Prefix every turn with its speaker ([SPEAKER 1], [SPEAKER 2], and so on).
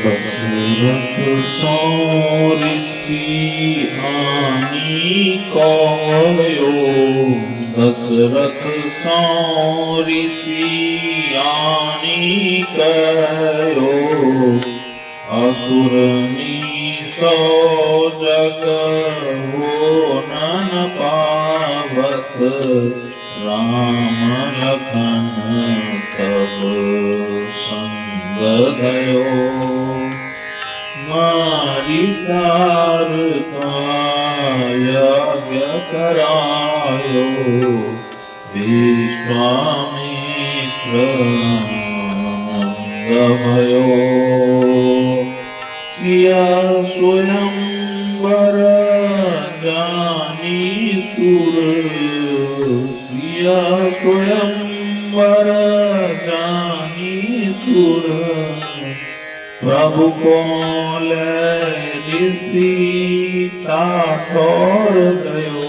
[SPEAKER 1] दशरथ सो ऋषि आनी कहो, दशरथ सो ऋषि आनी कहो, असुरनी सो जग हो नन पावत, राम लखन तब संग गयो, मारी तार यज्ञ करायो, विश्वामित्र आनंद भयो, सिया स्वयंवर जानी सुर, सिया स्वयंवर जानी सुर, प्रभु को ले ऋषि ताठौर गयो,